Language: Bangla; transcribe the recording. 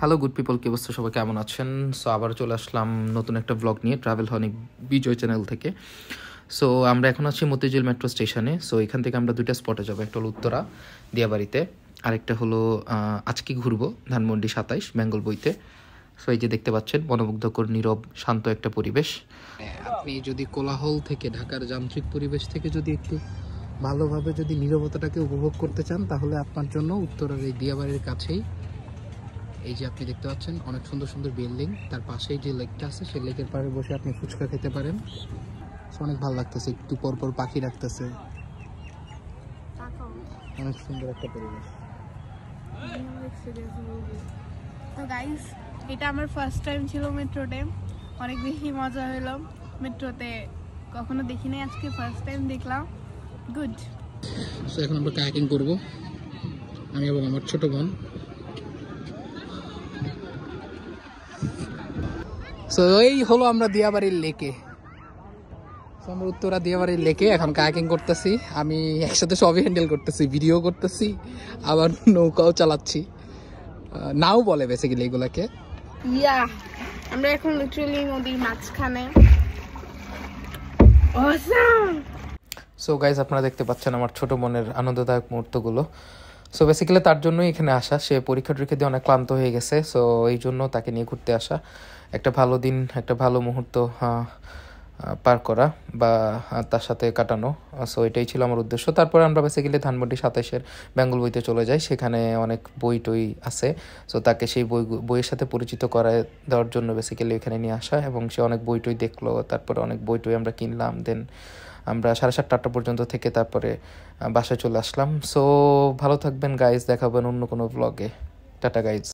হ্যালো গুড পিপল, কি অবস্থা? সবাই কেমন আছেন? সো আবার চলে আসলাম নতুন একটা ব্লগ নিয়ে ট্রাভেল হনি বিজয় চ্যানেল থেকে। সো আমরা এখন আছি মতিঝিল মেট্রো স্টেশনে। সো এখান থেকে আমরা দুইটা স্পটে যাবো, একটা হলো উত্তরা দিয়াবাড়িতে, আরেকটা হলো আজকে ঘুরবো ধানমন্ডি 27 বেঙ্গল বইতে। সো এই যে দেখতে পাচ্ছেন মনোমুগ্ধকর নীরব শান্ত একটা পরিবেশ। আপনি যদি কোলাহল থেকে, ঢাকার যান্ত্রিক পরিবেশ থেকে যদি একটু ভালোভাবে যদি নীরবতাটাকে উপভোগ করতে চান, তাহলে আপনার জন্য উত্তরার এই দিয়াবাড়ির কাছেই এই যে আপনি দেখতে পাচ্ছেন অনেক সুন্দর সুন্দর বিল্ডিং, তার পাশেই যে লেকটা আছে সেই লেকের পাড়ে বসে আপনি ফুচকা খেতে পারেন। অনেক ভালো লাগতেছে, একটু পরপর পাখি ডাকতেছে, অনেক সুন্দর একটা পরিবেশ। তো গাইস, এটা আমার ফার্স্ট টাইম ছিল মেট্রোতে, অনেক বেশি মজা হলো। মেট্রোতে কখনো দেখি নাই, আজকে ফার্স্ট টাইম দেখলাম। গুড। সো এখন আমরা কায়াকিং করব, আমি এবং আমার ছোট বোন। সো এই হলো আমরা দিয়াবাড়ির লেকে, আমরা উত্তরা দিয়াবাড়ির লেকে এখন কায়াকিং করতেছি। আমি একসাথে সবই হ্যান্ডেল করতেছি, ভিডিও করতেছি, আবার নৌকাও চালাচ্ছি। নাও বলে বেসিক্যালি এগুলাকে। ইয়া, আমরা এখন লিটারালি নদীর মাঝখানে। সো গাইজ, আপনারা দেখতে পাচ্ছেন আমার ছোট বোনের আনন্দদায়ক মুহূর্তগুলো। সো বেসিক্যালি তার জন্যই এখানে আসা, সে পরীক্ষা টরীক্ষা দিয়ে অনেক ক্লান্ত হয়ে গেছে। সো এই জন্য তাকে নিয়ে ঘুরতে আসা, একটা ভালো দিন, একটা ভালো মুহূর্ত পার করা বা তার সাথে কাটানো। সো এটাই ছিল আমার উদ্দেশ্য। তারপরে আমরা বেসিক্যালি ধানমন্ডি 27 বেঙ্গল বইতে চলে যাই, সেখানে অনেক বই টই আছে। সো তাকে সেই বইয়ের সাথে পরিচিত করায় দেওয়ার জন্য বেসিক্যালি এখানে নিয়ে আসা, এবং সে অনেক বই টই দেখলো, তারপরে অনেক বই টই আমরা কিনলাম। দেন আমরা 7:30-8টা পর্যন্ত থেকে তারপরে বাসায় চলে আসলাম। সো ভালো থাকবেন গাইজ, দেখাবেন অন্য কোনো ব্লগে। Tata guys.